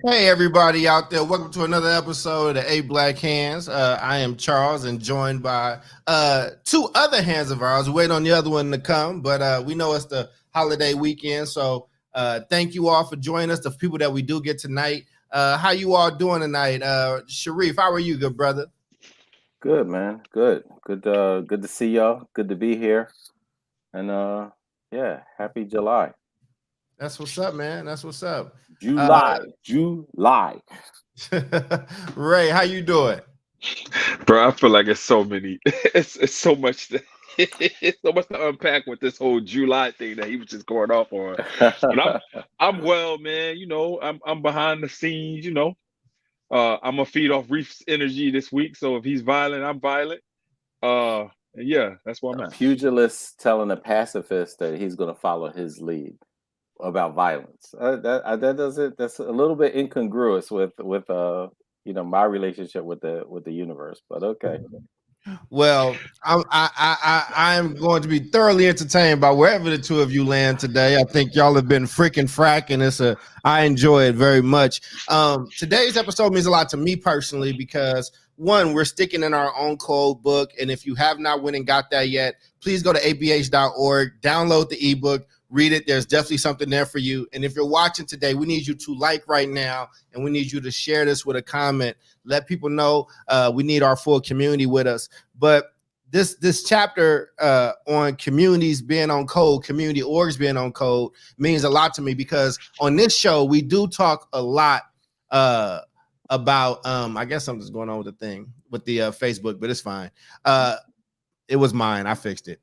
Hey, everybody out there. Welcome to another episode of Eight Black Hands. I am Charles and joined by two other hands of ours. We're waiting on the other one to come, but we know it's the holiday weekend. So thank you all for joining us, the people that we do get tonight. How you all doing tonight? Sharif, how are you, good brother? Good, man. Good to see y'all. Good to be here. And yeah, happy July. That's what's up, man. That's what's up. Uh, July. Ray, how you doing? Bro, I feel like it's so many. It's so much. It's so much to unpack with this whole July thing that he was just going off on. But I'm well, man. I'm behind the scenes. I'm gonna feed off Reef's energy this week. So if he's violent, I'm violent. And yeah, that's where I'm A at. pugilist telling a pacifist that he's going to follow his lead about violence. That does it. That's a little bit incongruous with my relationship with the universe. But okay. Well, I am going to be thoroughly entertained by wherever the two of you land today. I think y'all have been freaking frack, and I enjoy it very much. Today's episode means a lot to me personally because one, we're sticking in our own code book, and if you have not went and got that yet, please go to abh.org, download the ebook, read it. There's definitely something there for you. And if you're watching today, we need you to like right now, and we need you to share this with a comment. Let people know we need our full community with us. But this chapter on communities being on code, community orgs being on code means a lot to me because on this show we do talk a lot about I guess something's going on with the thing with the Facebook, but it's fine. It was mine. I fixed it.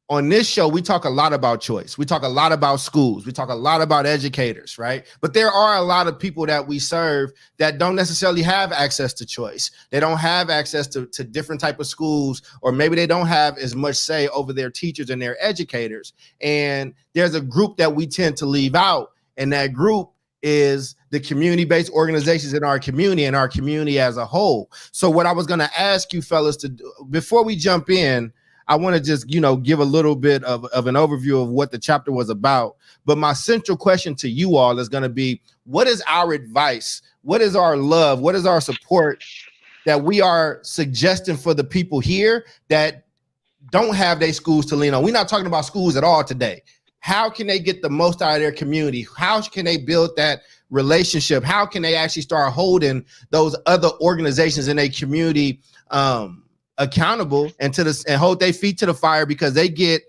On this show, we talk a lot about choice. We talk a lot about schools. We talk a lot about educators, right? But there are a lot of people that we serve that don't necessarily have access to choice. They don't have access to different type of schools, or maybe they don't have as much say over their teachers and their educators. And there's a group that we tend to leave out, and that group is the community-based organizations in our community and our community as a whole. So what I was going to ask you fellas to do before we jump in, I want to just, give a little bit of an overview of what the chapter was about. But my central question to you all is going to be, what is our advice? What is our love? What is our support that we are suggesting for the people here that don't have their schools to lean on? We're not talking about schools at all today. How can they get the most out of their community? How can they build that relationship? How can they actually start holding those other organizations in a community accountable and hold their feet to the fire because they get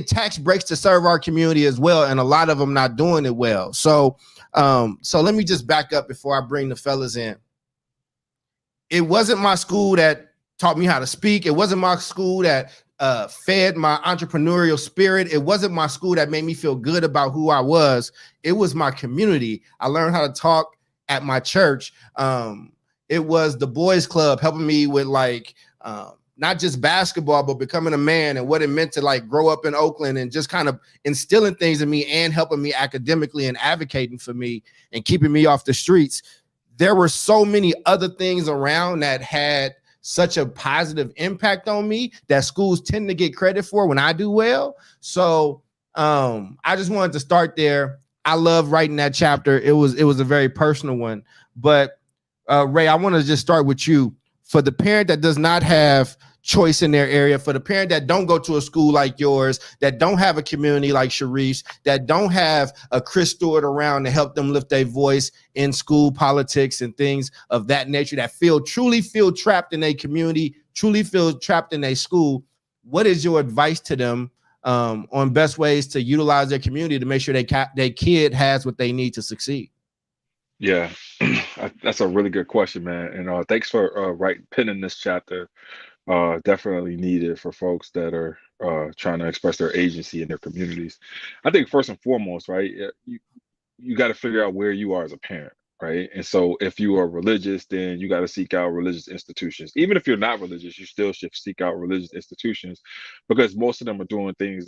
tax breaks to serve our community as well, and a lot of them not doing it well. So let me just back up before I bring the fellas in. It wasn't my school that taught me how to speak. It wasn't my school that fed my entrepreneurial spirit. It wasn't my school that made me feel good about who I was. It was my community. I learned how to talk at my church. It was the boys club helping me with not just basketball, but becoming a man and what it meant to grow up in Oakland and just kind of instilling things in me and helping me academically and advocating for me and keeping me off the streets. There were so many other things around that had such a positive impact on me that schools tend to get credit for when I do well. So I just wanted to start there. I love writing that chapter. It was a very personal one. But Ray, I want to just start with you. For the parent that does not have choice in their area, for the parent that don't go to a school like yours, that don't have a community like Sharif's, that don't have a Chris Stewart around to help them lift their voice in school politics and things of that nature, that truly feel trapped in a community, truly feel trapped in a school, what is your advice to them on best ways to utilize their community to make sure their kid has what they need to succeed? Yeah, that's a really good question, man. And thanks for writing penning this chapter. Definitely needed for folks that are trying to express their agency in their communities. I think first and foremost, right, you got to figure out where you are as a parent, right? And so if you are religious, then you got to seek out religious institutions. Even if you're not religious, you still should seek out religious institutions because most of them are doing things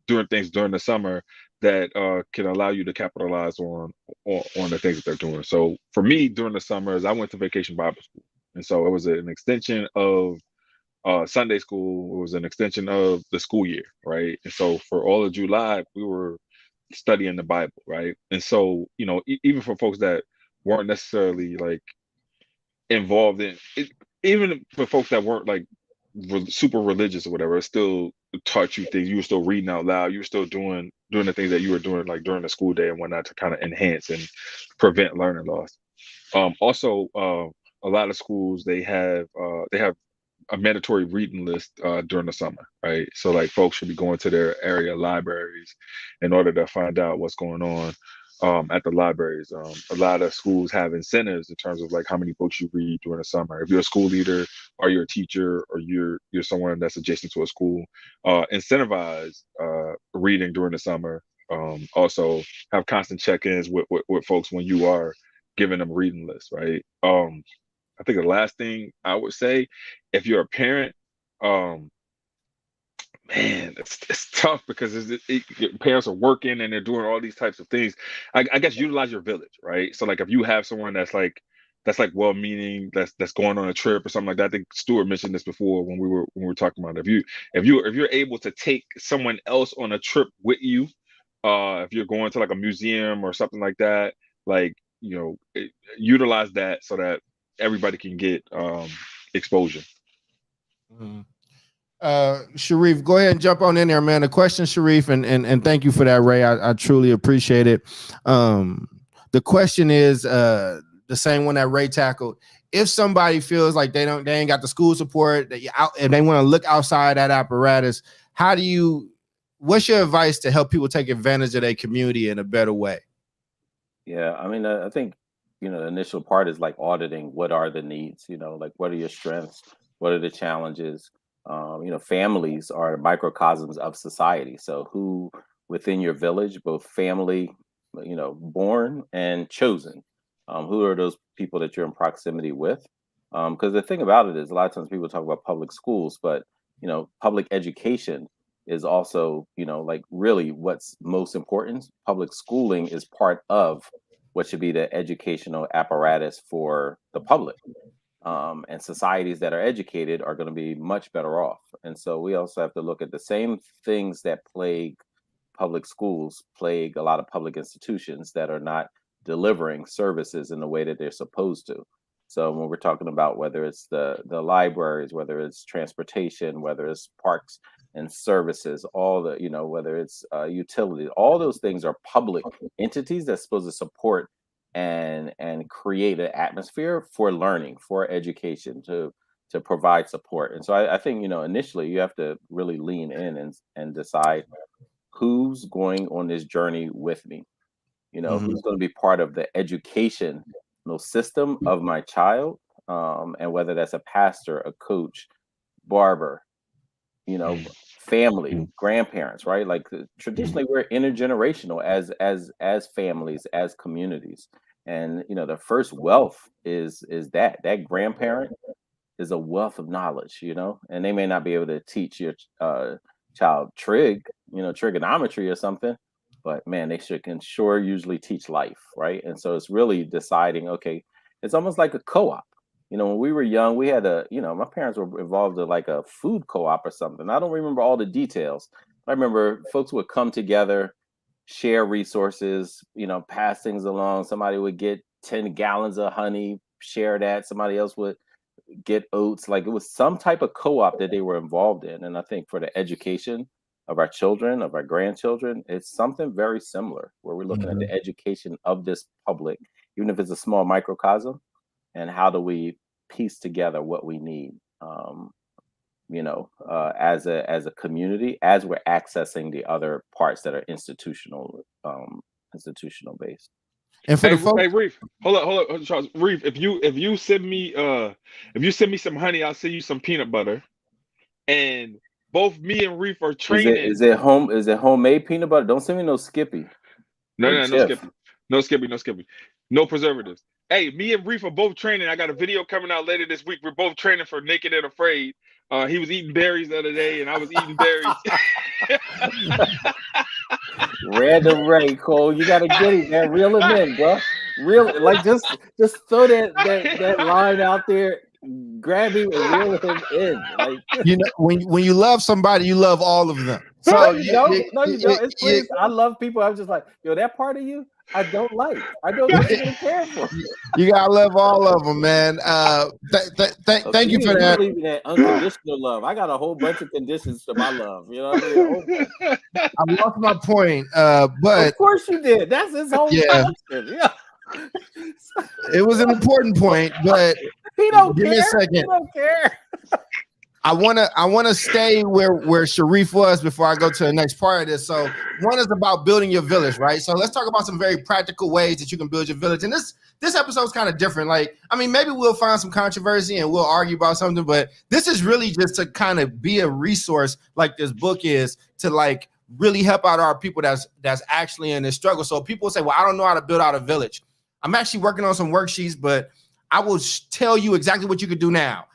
during the summer that can allow you to capitalize on the things that they're doing. So for me, during the summers, I went to Vacation Bible School. And so it was an extension of Sunday school. It was an extension of the school year, right? And so for all of July, we were studying the Bible, right? And so, even for folks that weren't necessarily like involved in it, even for folks that weren't like super religious or whatever, it still taught you things. You were still reading out loud. You were still doing the things that you were doing like during the school day and whatnot to kind of enhance and prevent learning loss. Also, a lot of schools they have a mandatory reading list during the summer, right? So like folks should be going to their area libraries in order to find out what's going on at the libraries. A lot of schools have incentives in terms of like how many books you read during the summer. If you're a school leader or you're a teacher or you're someone that's adjacent to a school, incentivize reading during the summer. Also have constant check-ins with folks when you are giving them reading lists, right? I think the last thing I would say, if you're a parent, man, it's tough because your parents are working and they're doing all these types of things. I guess utilize your village, right? So like if you have someone that's like well-meaning, that's going on a trip or something like that. I think Stuart mentioned this before when we were talking about it. If you're able to take someone else on a trip with you, if you're going to like a museum or something like that, like utilize that so that everybody can get exposure. Sharif, go ahead and jump on in there, man. The question, Sharif, and thank you for that, Ray. I truly appreciate it. The question is the same one that Ray tackled. If somebody feels like they ain't got the school support and they want to look outside that apparatus, what's your advice to help people take advantage of their community in a better way? Yeah, I mean, I think the initial part is like auditing what are the needs, like what are your strengths, what are the challenges. Families are microcosms of society. So who within your village, both family, born and chosen, who are those people that you're in proximity with? Because the thing about it is a lot of times people talk about public schools, but public education is also, like really what's most important. Public schooling is part of what should be the educational apparatus for the public. And societies that are educated are going to be much better off. And so we also have to look at the same things that plague public schools, plague a lot of public institutions that are not delivering services in the way that they're supposed to. So when we're talking about whether it's the libraries, whether it's transportation, whether it's parks and services, all the, whether it's utilities, all those things are public entities that's supposed to support and create an atmosphere for learning, for education, to provide support. And so I think, initially you have to really lean in and decide who's going on this journey with me, who's going to be part of the educational system of my child, and whether that's a pastor, a coach, barber, family, grandparents, right? Like traditionally we're intergenerational as families, as communities. And the first wealth is that grandparent is a wealth of knowledge, and they may not be able to teach your child trigonometry or something, but man, they can sure usually teach life, right? And so it's really deciding, okay, it's almost like a co-op. When we were young, we had my parents were involved in like a food co-op or something. I don't remember all the details. I remember folks would come together, share resources, pass things along. Somebody would get 10 gallons of honey, share that. Somebody else would get oats. Like it was some type of co-op that they were involved in. And I think for the education of our children, of our grandchildren, it's something very similar where we're looking at the education of this public, even if it's a small microcosm. And how do we piece together what we need, as a community, as we're accessing the other parts that are institutional based. And for hey, Reef, hold up, Charles. Reef, if you send me some honey, I'll send you some peanut butter. And both me and Reef are training. Is it homemade peanut butter? Don't send me no Skippy. No Skippy. No Skippy. No preservatives. Hey, me and Reef are both training. I got a video coming out later this week. We're both training for Naked and Afraid. He was eating berries the other day, and I was eating berries. Random Ray, Cole, you gotta get it, man. Reel him in, bro. Real, like just throw that line out there. grab him and reel him in. Like, you know, when you love somebody, you love all of them. So no, you don't. No, you don't. It's please. I love people. I'm just like, yo, that part of you, I don't like. I don't really care for. You gotta love all of them, man. Thank you for that. Believe in that unconditional love. I got a whole bunch of conditions to my love. You know what I mean? I lost my point, but of course you did. That's his whole concept. Yeah. It was an important point, but he don't give care. me a second. He don't care. I wanna stay where Sharif was before I go to the next part of this. So one is about building your village, right? So let's talk about some very practical ways that you can build your village. And this episode is kind of different. Like, I mean, maybe we'll find some controversy and we'll argue about something, but this is really just to kind of be a resource like this book is to like really help out our people that's actually in this struggle. So people say, well, I don't know how to build out a village. I'm actually working on some worksheets, but I will tell you exactly what you could do now.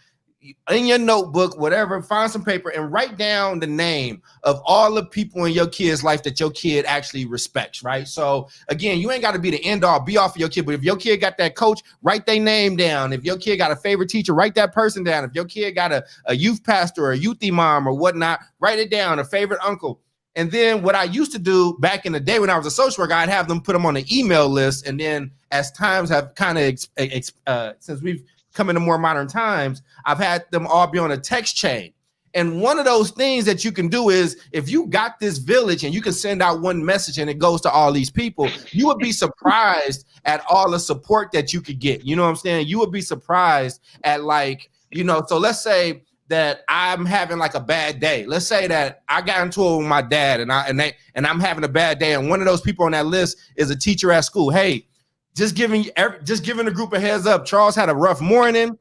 In your notebook, whatever, find some paper and write down the name of all the people in your kid's life that your kid actually respects, right? So again, you ain't got to be the end all be all for your kid, but if your kid got that coach, write their name down. If your kid got a favorite teacher, write that person down. If your kid got a youth pastor or a youth imam or whatnot, write it down, a favorite uncle. And then what I used to do back in the day when I was a social worker, I'd have them put them on an email list. And then as times have kind of, since we've come into more modern times, I've had them all be on a text chain. And one of those things that you can do is if you got this village and you can send out one message and it goes to all these people, you would be surprised at all the support that you could get. You know what I'm saying? You would be surprised at like, you know, so let's say that I'm having like a bad day. Let's say that I got into it with my dad and I'm having a bad day. And one of those people on that list is a teacher at school. Hey, just giving the group a heads up. Charles had a rough morning.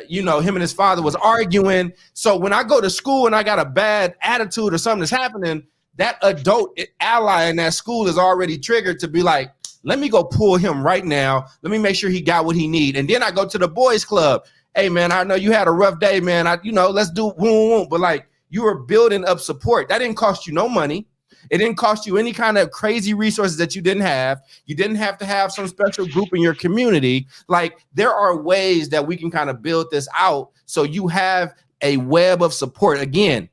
You know, him and his father was arguing. So when I go to school and I got a bad attitude or something that's happening, that adult ally in that school is already triggered to be like, let me go pull him right now. Let me make sure he got what he need. And then I go to the boys club. Hey man, I know you had a rough day, man. Let's do boom. But like you were building up support. That didn't cost you no money. It didn't cost you any kind of crazy resources that you didn't have. You didn't have to have some special group in your community. Like there are ways that we can kind of build this out so you have a web of support. Again,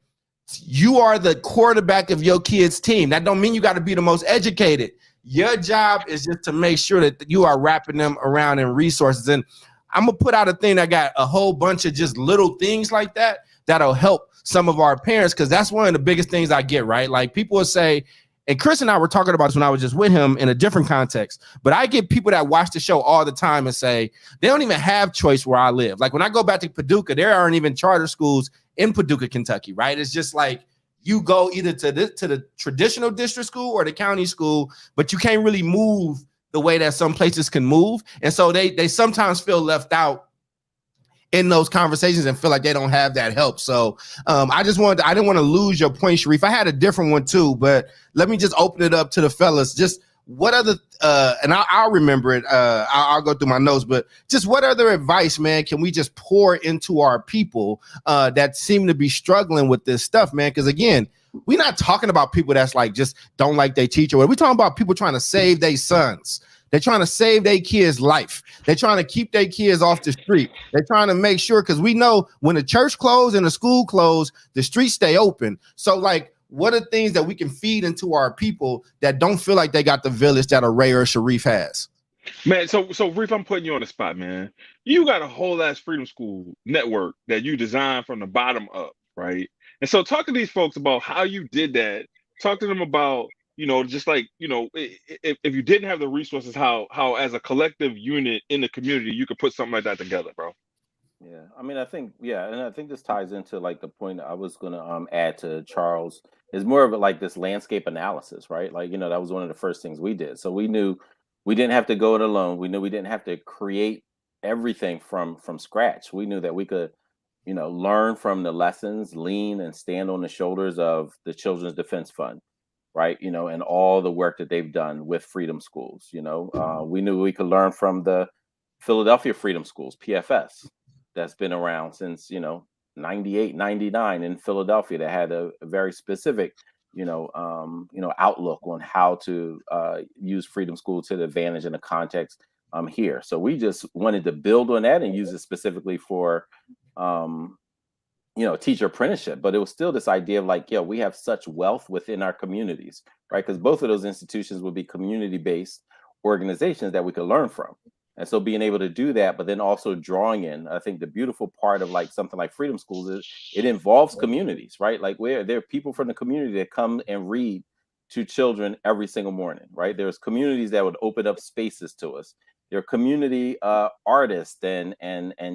you are the quarterback of your kid's team. That don't mean you got to be the most educated. Your job is just to make sure that you are wrapping them around in resources. And I'm going to put out a thing that got a whole bunch of just little things like that that'll help some of our parents, because that's one of the biggest things I get, right? Like people will say, and Chris and I were talking about this when I was just with him in a different context, but I get people that watch the show all the time and say, they don't even have choice where I live. Like when I go back to Paducah, there aren't even charter schools in Paducah, Kentucky, right? It's just like you go either to the traditional district school or the county school, but you can't really move the way that some places can move. And so they sometimes feel left out in those conversations and feel like they don't have that help. So I didn't want to lose your point, Sharif. I had a different one too, but let me just open it up to the fellas. Just what other, and I'll remember it. I'll go through my notes, but just what other advice, man, can we just pour into our people that seem to be struggling with this stuff, man? Because again, we're not talking about people that's like just don't like their teacher. We're talking about people trying to save their sons. They're trying to save their kids' life. They're trying to keep their kids off the street. They're trying to make sure, because we know when the church closed and the school closed, the streets stay open. So like, what are things that we can feed into our people that don't feel like they got the village that a Ray or Sharif has? Man, so Reef, I'm putting you on the spot, man. You got a whole ass Freedom School network that you designed from the bottom up, right? And so talk to these folks about how you did that. Talk to them about, just like, if you didn't have the resources, how as a collective unit in the community, you could put something like that together, bro. Yeah, I mean, I think this ties into like the point I was gonna add to Charles is more of like this landscape analysis, right? Like, that was one of the first things we did. So we knew we didn't have to go it alone. We knew we didn't have to create everything from scratch. We knew that we could, learn from the lessons, lean and stand on the shoulders of the Children's Defense Fund, right? And all the work that they've done with Freedom Schools. We knew we could learn from the Philadelphia Freedom Schools, PFS, that's been around since 98, 99 in Philadelphia, that had a very specific outlook on how to use Freedom School to the advantage in the context here. So we just wanted to build on that and use it specifically for teacher apprenticeship. But it was still this idea of like, we have such wealth within our communities, right? Because both of those institutions would be community-based organizations that we could learn from. And so being able to do that, but then also drawing in, I think the beautiful part of like something like Freedom Schools is it involves communities, right? Like where there are people from the community that come and read to children every single morning, right? There's communities that would open up spaces to us. There are community artists and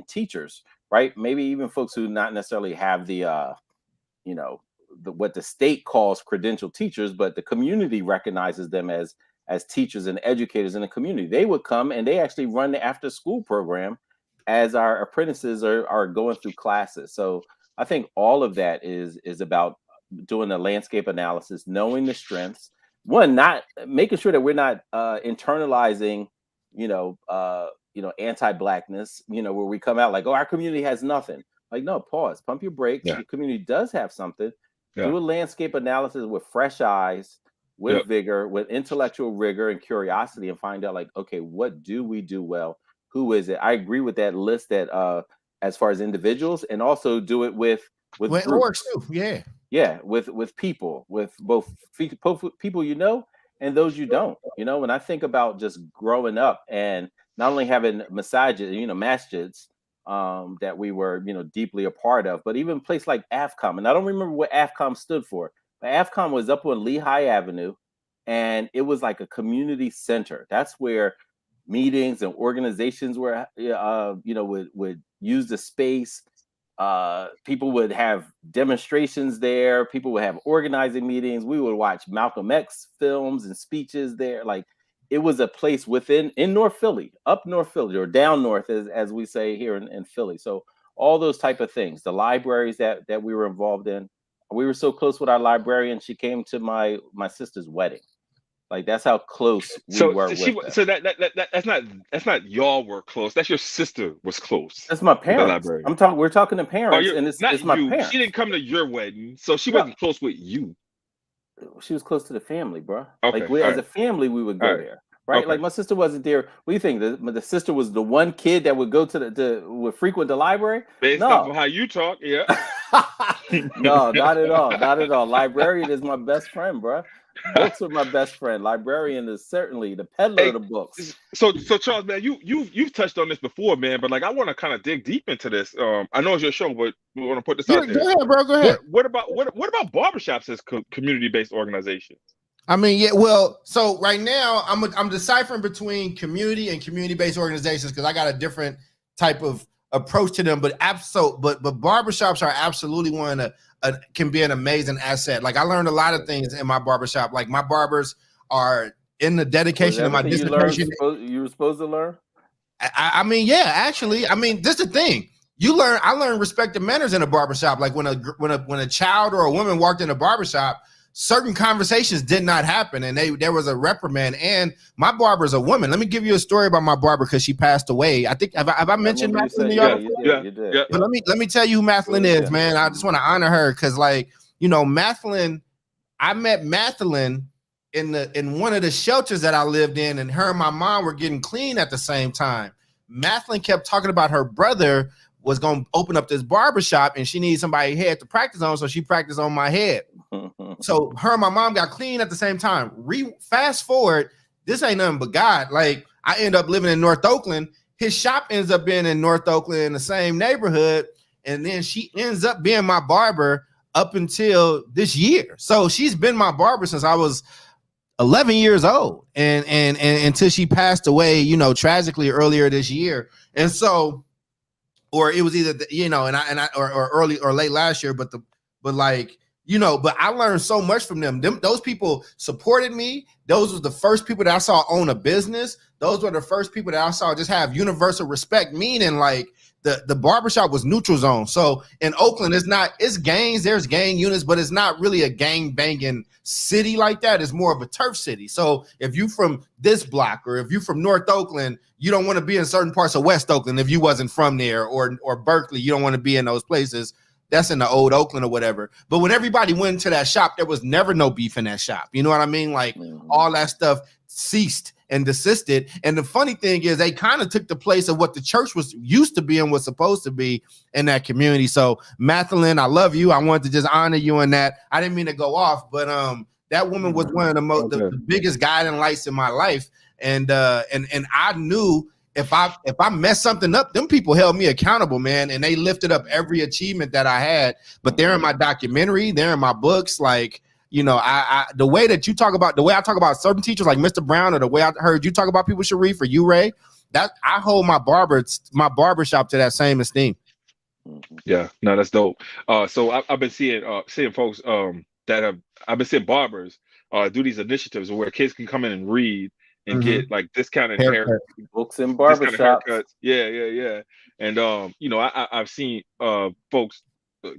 teachers, right? Maybe even folks who not necessarily have the what the state calls credentialed teachers, but the community recognizes them as teachers and educators in the community. They would come and they actually run the after school program as our apprentices are going through classes. So I think all of that is about doing a landscape analysis, knowing the strengths, not making sure that we're not internalizing, anti-Blackness, where we come out like, oh, our community has nothing. Like, no, pause, pump your brakes. Yeah. Your community does have something. Yeah. Do a landscape analysis with fresh eyes, with vigor, with intellectual rigor and curiosity, and find out like, okay, what do we do well? Who is it? I agree with that list that as far as individuals, and also do it with it works too. Yeah. Yeah, with people, with both people and those you don't. When I think about just growing up and not only having masjids that we were deeply a part of, but even a place like AFCOM, and I don't remember what AFCOM stood for, but AFCOM was up on Lehigh Avenue, and it was like a community center. That's where meetings and organizations were would use the space. People would have demonstrations there. People would have organizing meetings. We would watch Malcolm X films and speeches there. Like, it was a place in North Philly, up North Philly, or down north, as we say here in Philly. So all those type of things, the libraries that we were involved in. We were so close with our librarian. She came to my sister's wedding. Like, that's how close we were with them. So that's not y'all were close. That's your sister was close. That's my parents. We're talking to parents, and it's my parents. She didn't come to your wedding, so she wasn't close with you. She was close to the family, bro. Okay, like as a family, we would go there, right? Okay. Like, my sister wasn't there. What do you think? The sister was the one kid that would go would frequent the library? Based off of how you talk, yeah. No, not at all. Not at all. Librarian is my best friend, bro. Books are my best friend. Librarian is certainly the peddler of the books. So Charles, man, you've touched on this before, man, but like, I want to kind of dig deep into this. I know it's your show, but we want to put this out there. Go ahead, bro. Go ahead. What about barbershops as community-based organizations? I mean, yeah. Well, so right now I'm deciphering between community and community-based organizations because I got a different type of approach to them. But barbershops are absolutely can be an amazing asset. Like, I learned a lot of things in my barbershop. Like, my barbers are in the dedication of my dissertation. You were supposed to learn? I mean, yeah, actually. I mean, this is the thing. I learned respect and manners in a barbershop. Like, when a child or a woman walked in a barbershop, certain conversations did not happen, and there was a reprimand. And my barber is a woman. Let me give you a story about my barber because she passed away. I think have I mentioned Mathlin? Yeah. But let me tell you who Mathlin is, man. I just want to honor her because, like, Mathlin. I met Mathlin in one of the shelters that I lived in, and her and my mom were getting clean at the same time. Mathlin kept talking about her brother was going to open up this barbershop, and she needed somebody head to practice on, so she practiced on my head. So her and my mom got clean at the same time. Fast forward, this ain't nothing but God. Like, I end up living in North Oakland. His shop ends up being in North Oakland in the same neighborhood, and then she ends up being my barber up until this year. So she's been my barber since I was 11 years old, and until she passed away, tragically earlier this year. And so, or it was either or early or late last year, but I learned so much from them. Those people supported me. Those were the first people that I saw own a business. Those were the first people that I saw just have universal respect, meaning like the barbershop was neutral zone. So in Oakland, it's gangs, there's gang units, but it's not really a gang banging city like that. It's more of a turf city. So if you from this block or if you from North Oakland, you don't want to be in certain parts of West Oakland if you wasn't from there, or Berkeley, you don't want to be in those places. That's in the old Oakland or whatever. But when everybody went to that shop, there was never no beef in that shop. You know what I mean? Like, all that stuff ceased and desisted. And the funny thing is they kind of took the place of what the church was used to be and was supposed to be in that community. So Mathelin, I love you. I wanted to just honor you in that. I didn't mean to go off, but that woman was one of the biggest guiding lights in my life. And I knew if I messed something up, them people held me accountable, man. And they lifted up every achievement that I had. But they're in my documentary, they're in my books. Like, you know, the way that you talk about, the way I talk about certain teachers like Mr. Brown, or the way I heard you talk about people, Sharif, or you, Ray, that I hold my barbershop to that same esteem. Yeah, no, that's dope. So I've been seeing folks I've been seeing barbers do these initiatives where kids can come in and read and get like discounted hair books and barbershops. Yeah. And you know, I've seen folks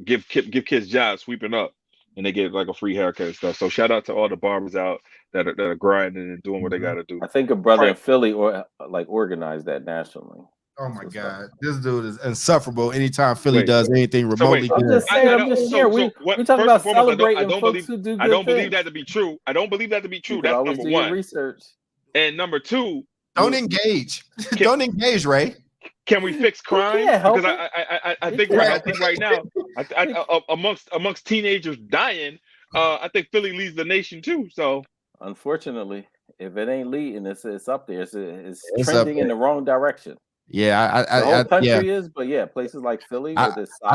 give kids jobs sweeping up, and they get like a free haircut and stuff. So shout out to all the barbers out that are grinding and doing what they got to do. I think a brother in Philly organized that nationally. Oh my God, this dude is insufferable. Anytime Philly does anything remotely, I'm just saying. I'm just here. We talk about celebrating folks who do good I don't believe things. that to be true. I don't believe that to be true. That's always number do your one. research. And number two, don't engage. Don't engage, Ray. Can we fix crime? Because I think right now, amongst teenagers dying, I think Philly leads the nation too. So unfortunately, if it ain't leading, it's up there. It's trending in the wrong direction. Yeah, the whole country is, but yeah, places like Philly. I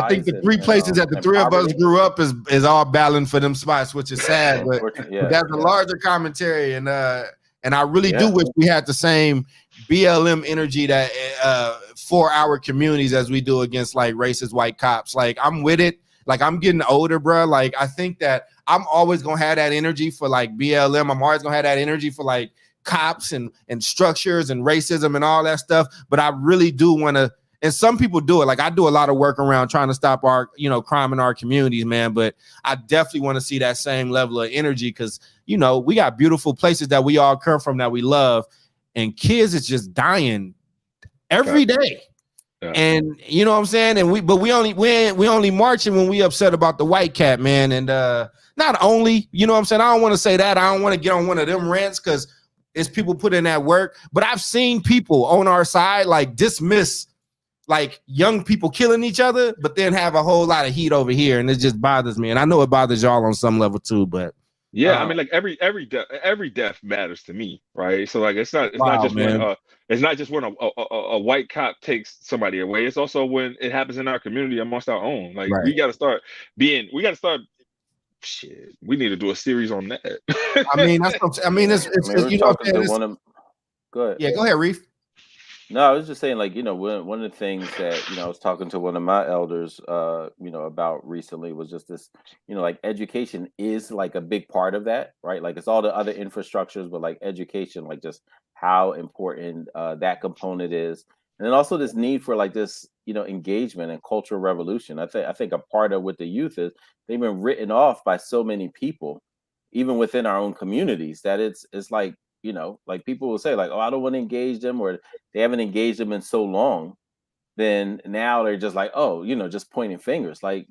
think the three places that the three of us grew up is all battling for them spots, which is sad. But that's a larger commentary, and I really do wish we had the same BLM energy that for our communities as we do against like racist white cops. Like I'm with it. Like I'm getting older, bro. Like I think that I'm always gonna have that energy for like BLM. I'm always gonna have that energy for like cops and structures and racism and all that stuff. But I really do want to, and some people do it. Like I do a lot of work around trying to stop our, crime in our communities, man. But I definitely want to see that same level of energy because, we got beautiful places that we all come from that we love, and kids is just dying every day. Yeah. And you know what I'm saying? And we only marching when we upset about the white cat, man. And not only, you know what I'm saying? I don't want to say that. I don't want to get on one of them rants because it's people put in that work, but I've seen people on our side like dismiss like young people killing each other, but then have a whole lot of heat over here, and it just bothers me. And I know it bothers y'all on some level too, but yeah, I mean, like every death matters to me, right? So like it's not just when a white cop takes somebody away. It's also when it happens in our community amongst our own. Like we got to start. Shit, we need to do a series on that. Go ahead. Yeah, go ahead, Reef. No, I was just saying, like, one of the things that, I was talking to one of my elders, about recently was just this, like education is like a big part of that, right? Like it's all the other infrastructures, but like education, like just how important that component is. And then also this need for like this, engagement and cultural revolution. I think a part of with the youth is they've been written off by so many people, even within our own communities, that it's like, like people will say like, oh, I don't want to engage them, or they haven't engaged them in so long. Then now they're just like, oh, just pointing fingers. Like,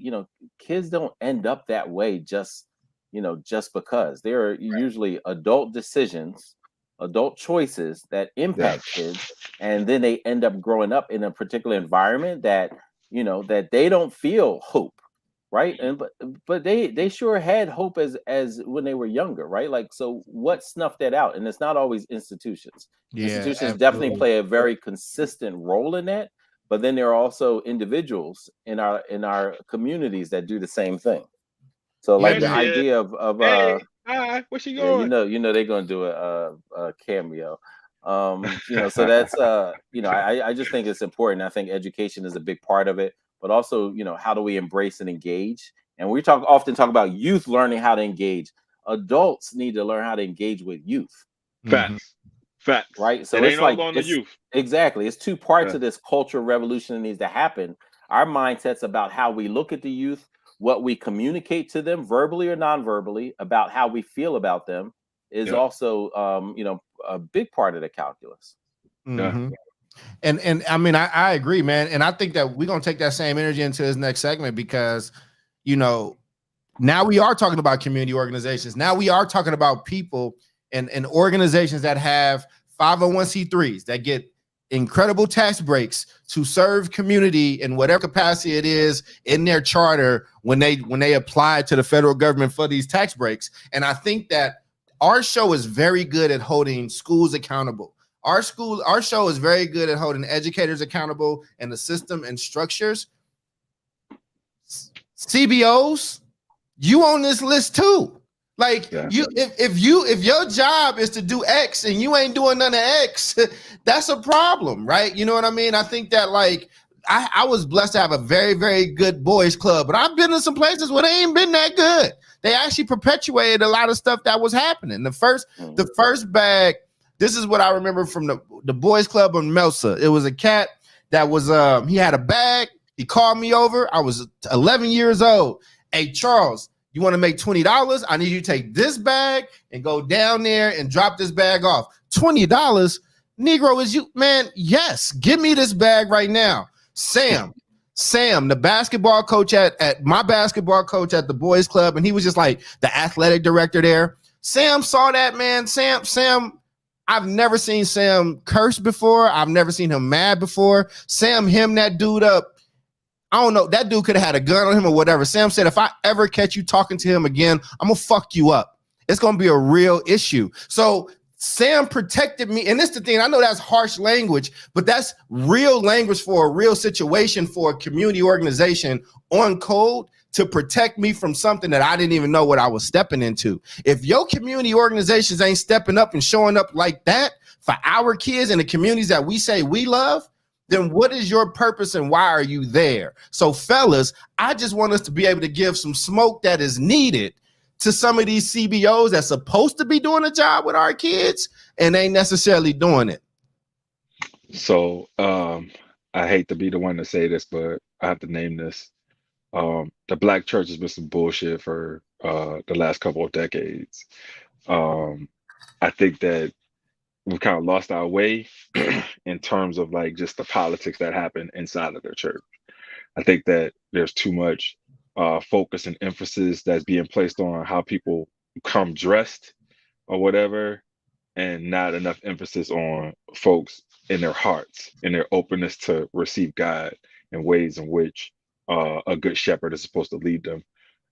kids don't end up that way just because. There are usually adult decisions, adult choices that impact kids, and then they end up growing up in a particular environment that that they don't feel hope, right? And but they sure had hope as when they were younger, right? Like, so what snuffed that out? And it's not always institutions. Institutions definitely play a very consistent role in that, but then there are also individuals in our communities that do the same thing. So like the idea of where she going? They're gonna do a cameo. So that's I just think it's important. I think education is a big part of it, but also, how do we embrace and engage? And we often talk about youth learning how to engage. Adults need to learn how to engage with youth. Facts. Right. So it's like on the youth. Exactly. It's two parts of this cultural revolution that needs to happen. Our mindsets about how we look at the youth, what we communicate to them verbally or non-verbally about how we feel about them is also, a big part of the calculus. Mm-hmm. And I mean, I agree, man. And I think that we're going to take that same energy into this next segment because, now we are talking about community organizations. Now we are talking about people and organizations that have 501c3s that get incredible tax breaks to serve community in whatever capacity it is in their charter when they apply to the federal government for these tax breaks. And I think that our show is very good at holding schools accountable. Our show is very good at holding educators accountable and the system and structures. CBOs, you on this list too. Like if your job is to do X and you ain't doing none of X, that's a problem, right? You know what I mean? I think that like I was blessed to have a very, very good boys club, but I've been in some places where they ain't been that good. They actually perpetuated a lot of stuff that was happening. The first bag, this is what I remember from the boys club on Melsa. It was a cat that was he had a bag. He called me over. I was 11 years old. Hey, Charles, you want to make $20? I need you to take this bag and go down there and drop this bag off. $20? Negro, is you, man? Yes. Give me this bag right now. Sam, the basketball coach at my basketball coach at the boys club, and he was just like the athletic director there. Sam saw that, man. Sam, I've never seen Sam curse before. I've never seen him mad before. Sam hemmed that dude up. I don't know. That dude could have had a gun on him or whatever. Sam said, if I ever catch you talking to him again, I'm going to fuck you up. It's going to be a real issue. So Sam protected me. And this is the thing. I know that's harsh language, but that's real language for a real situation for a community organization on code to protect me from something that I didn't even know what I was stepping into. If your community organizations ain't stepping up and showing up like that for our kids and the communities that we say we love, then what is your purpose and why are you there? So fellas, I just want us to be able to give some smoke that is needed to some of these CBOs that's supposed to be doing a job with our kids and ain't necessarily doing it. So I hate to be the one to say this, but I have to name this. The Black church has been some bullshit for the last couple of decades. I think that we've kind of lost our way in terms of like just the politics that happen inside of their church. I think that there's too much focus and emphasis that's being placed on how people come dressed or whatever, and not enough emphasis on folks in their hearts and their openness to receive God in ways in which a good shepherd is supposed to lead them.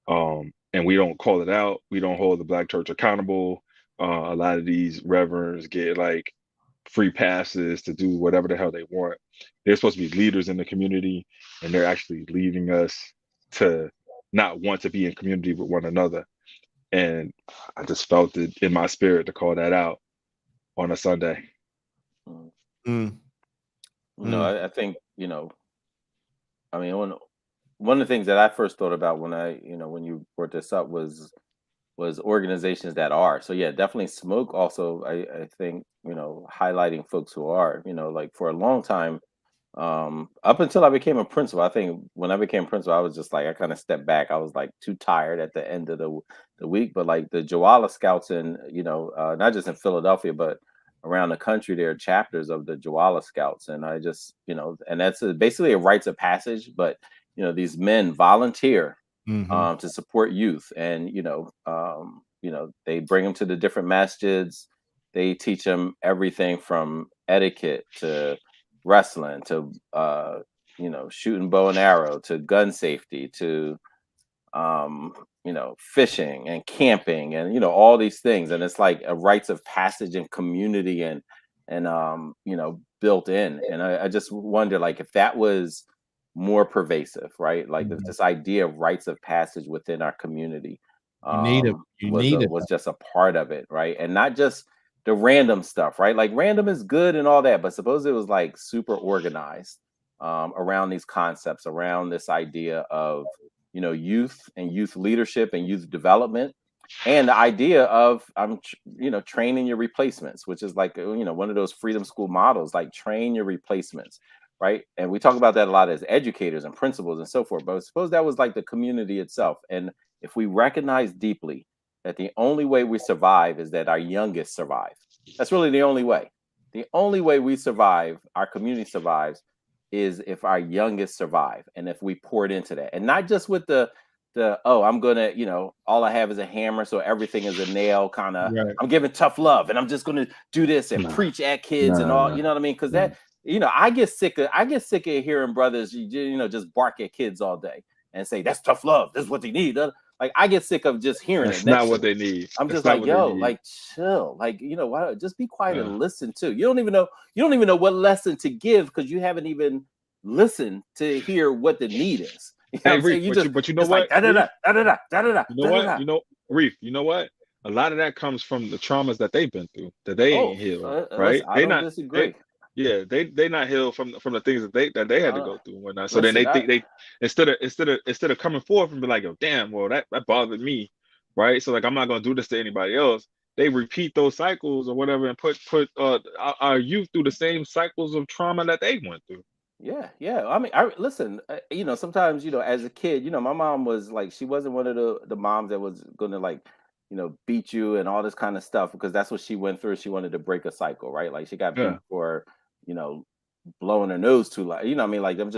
And we don't call it out. We don't hold the Black church accountable. A lot of these reverends get like free passes to do whatever the hell they want. They're supposed to be leaders in the community, and they're actually leading us to not want to be in community with one another. And I just felt it in my spirit to call that out on a Sunday. No, I think, I mean, one of the things that I first thought about when you brought this up was organizations that are. So yeah, definitely Smoke also, I think, highlighting folks who are, like for a long time, up until I became a principal. I think when I became principal, I was just like, I kind of stepped back. I was like too tired at the end of the week. But like the Jawala Scouts not just in Philadelphia, but around the country, there are chapters of the Jawala Scouts. And I just, and that's basically a rites of passage. But, these men volunteer to support youth. And, they bring them to the different masjids. They teach them everything from etiquette to wrestling to, shooting bow and arrow to gun safety to, fishing and camping and, all these things. And it's like a rites of passage and community and built in. And I just wonder, like, if that was more pervasive, right? Like this idea of rites of passage within our community was just a part of it, right? And not just the random stuff, right? Like random is good and all that, but suppose it was like super organized around these concepts, around this idea of, youth and youth leadership and youth development, and the idea of training your replacements, which is like one of those freedom school models, like train your replacements, right? And we talk about that a lot as educators and principals and so forth. But suppose that was like the community itself, and if we recognize deeply that the only way we survive is that our youngest survive. That's really the only way. The only way we survive, our community survives, is if our youngest survive and if we poured into that. And not just with the I'm gonna, all I have is a hammer, so everything is a nail kind of. Right. I'm giving tough love, and I'm just gonna do this and preach at kids and all. You know what I mean? Because that, I get sick of hearing brothers, just bark at kids all day and say that's tough love. This is what they need. Like I get sick of just hearing That's it. not what they need. I'm just like, yo, like chill, like why? Just be quiet and listen too. You don't even know what lesson to give because you haven't even listened to hear what the need is. You know Reef, but you know what? Like, You know, Reef, you know what? A lot of that comes from the traumas that they've been through that they ain't healed, right? I don't disagree. They not healed from the things that they had to go through and whatnot. So then they think they instead of coming forth and be like, yo, damn, well that bothered me, right? So like I'm not gonna do this to anybody else. They repeat those cycles or whatever and put our youth through the same cycles of trauma that they went through. Yeah. I mean, listen. Sometimes as a kid, my mom was like, she wasn't one of the moms that was gonna like, beat you and all this kind of stuff because that's what she went through. She wanted to break a cycle, right? Like she got beat for, blowing her nose too loud. I mean, like I'm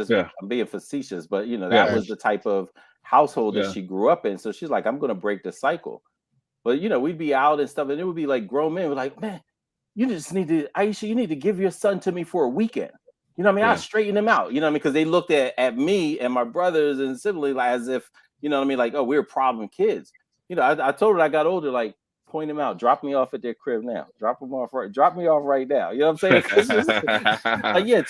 being facetious, but that was the type of household that she grew up in. So she's like, I'm gonna break the cycle. But we'd be out and stuff, and it would be like grown men were like, man, you just need to, Aisha, you need to give your son to me for a weekend. I'll straighten him out, because they looked at me and my brothers and siblings as if, like, oh, we're problem kids. I told her I got older, like, point them out, drop me off at their crib now, drop me off right now. You know what I'm saying? Like,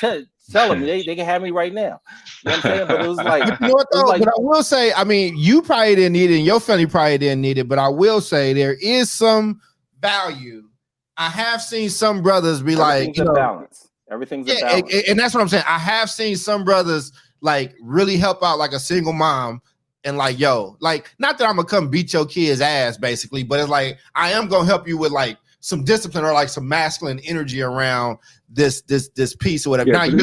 tell them they can have me right now. You know what I'm saying? But it was like, but I will say, I mean, you probably didn't need it and your family probably didn't need it, but I will say there is some value. I have seen some brothers be like, balance. Everything's a balance. And that's what I'm saying. I have seen some brothers like really help out like a single mom and like, yo, like, not that I'm gonna come beat your kid's ass basically, but it's like, I am gonna help you with like some discipline or like some masculine energy around this piece or whatever. Yeah, now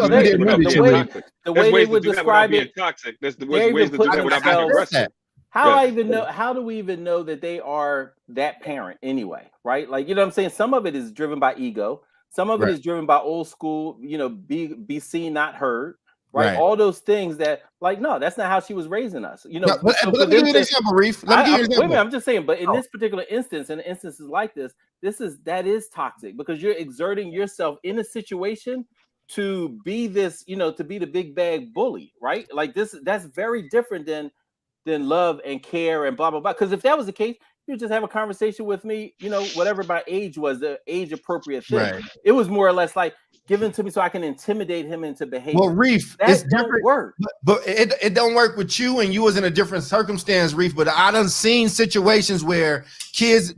the way they would describe it, toxic. There's the ways to do that without being aggressive. How do we even know that they are that parent anyway? Right? Like, what I'm saying? Some of it is driven by ego. Some of it is driven by old school, be seen, not heard, right? All those things that, like, no, that's not how she was raising us. But let me give you an example, Reef. Let me give you an example. Wait a minute, I'm just saying, but in this particular instance, and instances like this, that is toxic because you're exerting yourself in a situation to be this, to be the big bag bully, right? Like that's very different than love and care and blah blah blah. Because if that was the case, you just have a conversation with me, whatever my age was, the age appropriate thing. Right. It was more or less like given to me so I can intimidate him into behavior. Well, Reef, that don't work. But it don't work with you, and you was in a different circumstance, Reef. But I done seen situations where kids,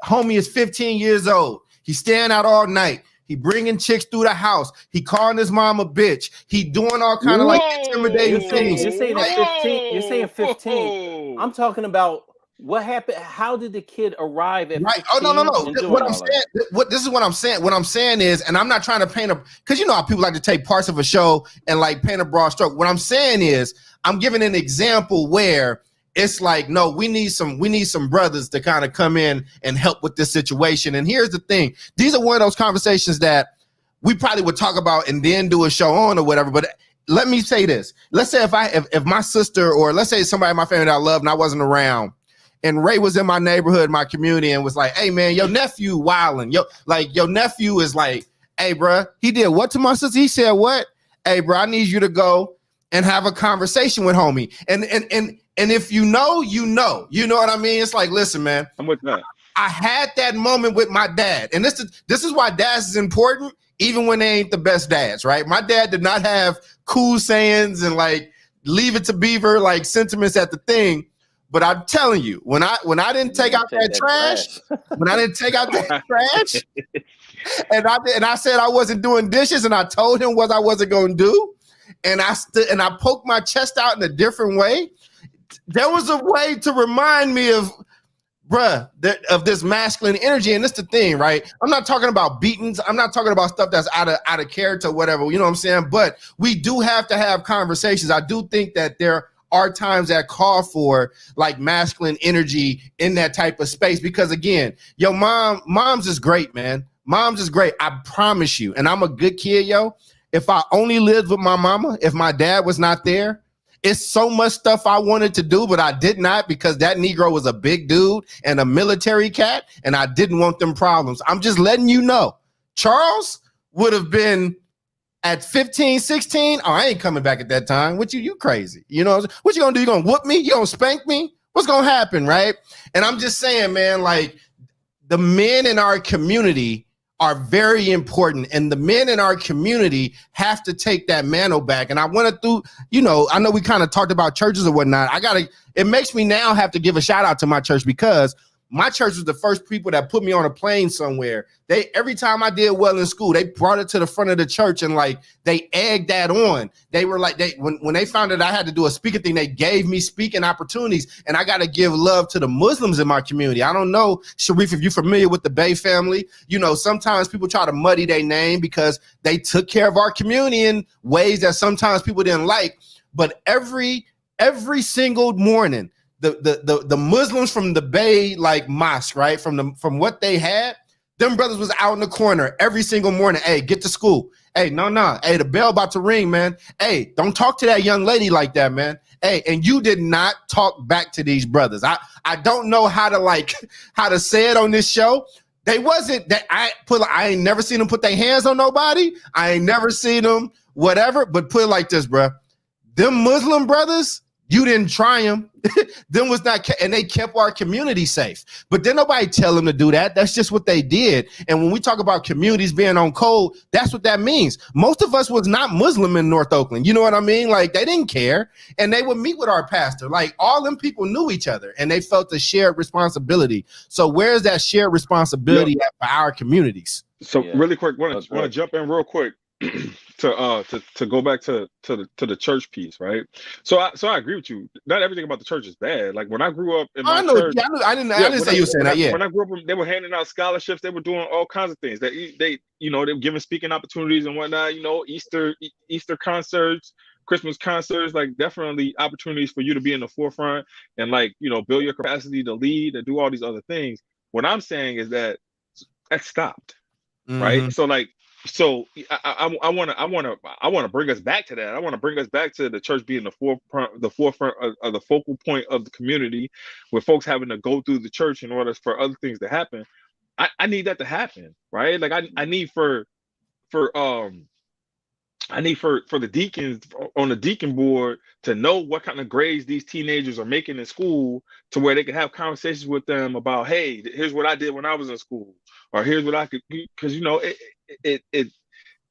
homie is 15 years old. He's staying out all night. He bringing chicks through the house. He calling his mom a bitch. He doing all kind of like intimidating things. You're saying 15. I'm talking about what happened. How did the kid arrive at? Right. Oh no. This is what I'm saying. What I'm saying is, and I'm not trying to paint because how people like to take parts of a show and like paint a broad stroke. What I'm saying is, I'm giving an example where it's like, no, we need some brothers to kind of come in and help with this situation. And here's the thing: these are one of those conversations that we probably would talk about and then do a show on or whatever. But let me say this: let's say if my sister or let's say somebody in my family that I love and I wasn't around, and Ray was in my neighborhood, my community, and was like, "Hey man, your nephew wilding. Your nephew is like, hey bro, he did what to my sister? He said what? Hey bro, I need you to go and have a conversation with homie. And if you know what I mean? It's like, listen, man, I'm with that. I had that moment with my dad. And this is why dads is important, even when they ain't the best dads, right? My dad did not have cool sayings and like leave it to beaver, like sentiments at the thing. But I'm telling you, when I didn't take out that trash, and I said I wasn't doing dishes, and I told him what I wasn't going to do, and I poked my chest out in a different way. There was a way to remind me of, of this masculine energy. And that's the thing, right? I'm not talking about beatings. I'm not talking about stuff that's out of character, or whatever. You know what I'm saying? But we do have to have conversations. I do think that there are times that call for like masculine energy in that type of space, because again, mom's is great, man. Mom's is great. I promise you. And I'm a good kid, yo. If I only lived with my mama, if my dad was not there, It's so much stuff I wanted to do, but I did not because that Negro was a big dude and a military cat, and I didn't want them problems. I'm just letting you know. Charles would have been at 15, 16. Oh, I ain't coming back at that time. What you crazy? You know, what you gonna do? You gonna whoop me? You gonna spank me? What's gonna happen, right? And I'm just saying, man, like the men in our community are very important, and the men in our community have to take that mantle back. And I went through, you know, I know we kind of talked about churches or whatnot. It makes me now have to give a shout out to my church because my church was the first people that put me on a plane somewhere. Every time I did well in school, they brought it to the front of the church and like they egged that on. They were like, when they found out I had to do a speaking thing, they gave me speaking opportunities. And I got to give love to the Muslims in my community. I don't know, Sharif, if you're familiar with the Bay family, you know, sometimes people try to muddy their name because they took care of our community in ways that sometimes people didn't like. But every single morning, the Muslims from the Bay like mosque, right? From what they had, them brothers was out in the corner every single morning. Hey, get to school. Hey, no. Hey, the bell about to ring, man. Hey, don't talk to that young lady like that, man. Hey, and you did not talk back to these brothers. I don't know how to say it on this show. They wasn't that I ain't never seen them put their hands on nobody. I ain't never seen them whatever, but put it like this, bro. Them Muslim brothers, you didn't try them. Them was not, and they kept our community safe. But then nobody tell them to do that. That's just what they did. And when we talk about communities being on code, that's what that means. Most of us was not Muslim in North Oakland. You know what I mean? Like they didn't care, and they would meet with our pastor. Like all them people knew each other, and they felt a shared responsibility. So where's that shared responsibility at for our communities? So really quick, want to jump in real quick. to go back to the church piece, right? So I agree with you. Not everything about the church is bad. Like when I grew up in my church, I didn't say you were saying that. Yeah, when I grew up, they were handing out scholarships. They were doing all kinds of things. They were giving speaking opportunities and whatnot. You know, Easter concerts, Christmas concerts, like definitely opportunities for you to be in the forefront and like build your capacity to lead and do all these other things. What I'm saying is that stopped, right? So I want to bring us back to that. I want to bring us back to the church being the forefront of the focal point of the community, with folks having to go through the church in order for other things to happen. I need that to happen, right? Like I need for the deacons on the deacon board to know what kind of grades these teenagers are making in school, to where they can have conversations with them about, hey, here's what I did when I was in school, or here's what I could, because it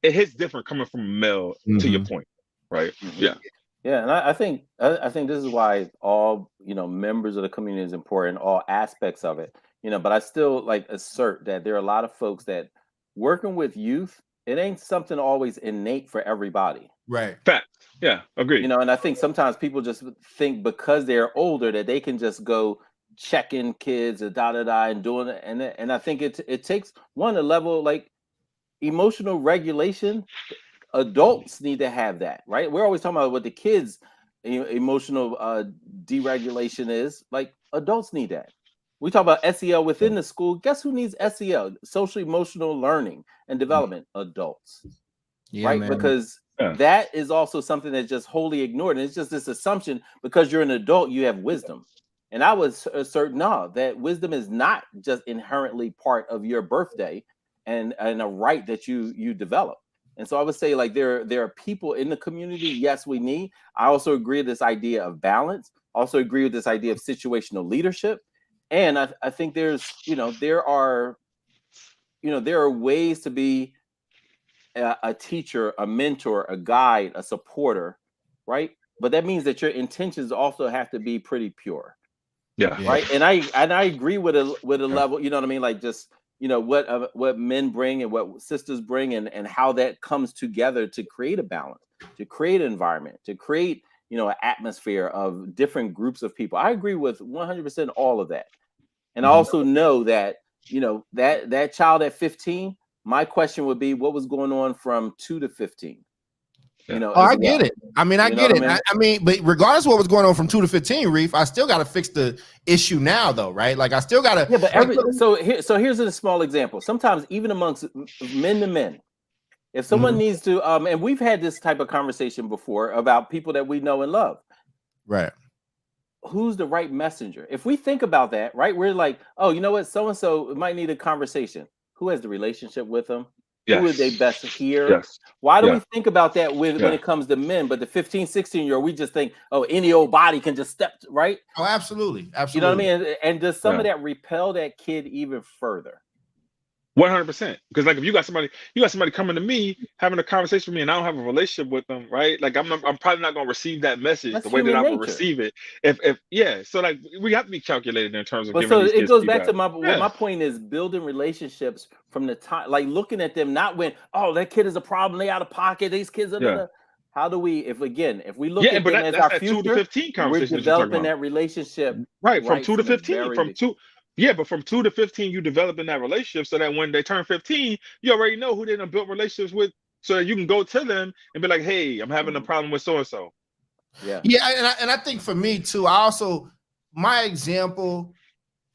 hits different coming from a male. To your point, right? Yeah, and I think this is why all members of the community is important, all aspects of it. But I still assert that there are a lot of folks that working with youth, it ain't something always innate for everybody. Right. Fact. Yeah, agree. And I think sometimes people just think because they're older that they can just go checking kids and and doing it. And I think it takes a level like emotional regulation. Adults need to have that, right? We're always talking about what the kids' emotional deregulation is. Like adults need that. We talk about SEL within the school. Guess who needs SEL? Social emotional learning and development. Adults, right? Man. Because that is also something that's just wholly ignored. And it's just this assumption because you're an adult, you have wisdom. And I was certain that wisdom is not just inherently part of your birthday and a right that you develop. And so I would say there are people in the community. Yes, we need. I also agree with this idea of balance. Also agree with this idea of situational leadership. And I think there are ways to be a teacher, a mentor, a guide, a supporter, right? But that means that your intentions also have to be pretty pure. Yeah. Right. And I agree with a level, you know what I mean? Like just, what men bring and what sisters bring and how that comes together to create a balance, to create an environment, to create, an atmosphere of different groups of people. I agree with 100% all of that. And I also know that, that child at 15, my question would be, what was going on from 2 to 15? I get it. I mean, I get it. I mean, but regardless of what was going on from 2 to 15, Reef, I still got to fix the issue now, though, right? Like, I still got to. Yeah, but so here's a small example. Sometimes, even amongst men to men, if someone needs to, and we've had this type of conversation before about people that we know and love. Right. Who's the right messenger? If we think about that, right, we're like, oh, you know what, so and so might need a conversation. Who has the relationship with them? Who would they best hear? Yes. Why do we think about that when it comes to men? But the 15, 16-year-old, we just think, oh, any old body can just step, right? Oh, absolutely. Absolutely. You know what I mean? And does some of that repel that kid even further? 100%. Because like if you got somebody coming to me having a conversation with me and I don't have a relationship with them, right? Like I'm probably not gonna receive that message the way that I would receive it. If so, like we have to be calculated in terms of giving these kids it goes back feedback. to what my point is, building relationships from the time, like looking at them not when, oh, that kid is a problem, they out of pocket, these kids are how do we, if we look at them as our future, 2 to 15 we're developing that relationship from 2 to 15, but from 2 to 15, you develop in that relationship so that when they turn 15, you already know who they done built relationships with, so that you can go to them and be like, hey, I'm having a problem with so and so. Yeah, and I think for me too, my example,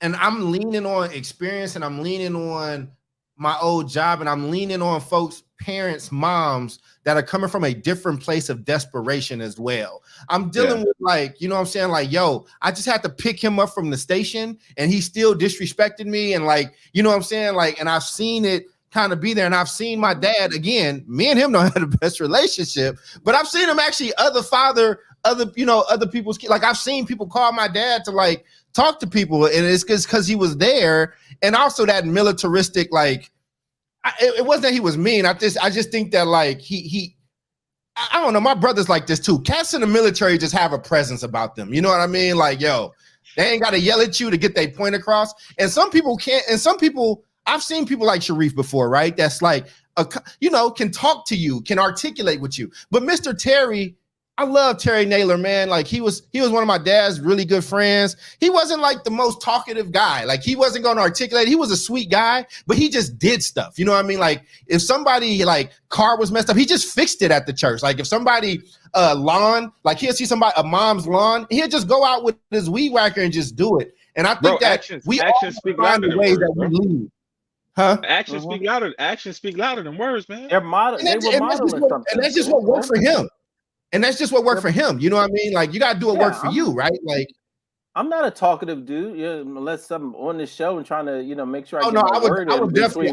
and I'm leaning on experience, and I'm leaning on my old job, and I'm leaning on folks, parents, moms that are coming from a different place of desperation as well. I'm dealing with, like, you know what I'm saying? Like, yo, I just had to pick him up from the station and he still disrespected me. And like, you know what I'm saying? Like, and I've seen it kind of be there. And I've seen my dad, again, me and him don't have the best relationship, but I've seen him actually other people's kids. Like I've seen people call my dad to like talk to people, and it's because he was there. And also that militaristic, like, it wasn't that he was mean. I just think that like I don't know. My brother's like this too. Cats in the military just have a presence about them. You know what I mean? Like, yo, they ain't got to yell at you to get their point across. And some people can't. And some people, I've seen people like Sharif before, right? That's like, can talk to you, can articulate with you. But Mr. Terry, I love Terry Naylor, man. Like he was one of my dad's really good friends. He wasn't like the most talkative guy. Like he wasn't going to articulate. He was a sweet guy, but he just did stuff. You know what I mean? Like if somebody like car was messed up, he just fixed it at the church. Like if somebody lawn, like he'll see a mom's lawn, he'll just go out with his weed whacker and just do it. And I think actions speak louder than words, that we lead. Huh? Actions speak louder than words, man. They're modeling something. And that's just what worked for him. And that's just what worked for him. You know what I mean? Like you got to do what work for you, right? Like I'm not a talkative dude, unless I'm on this show and trying to, make sure I get I would definitely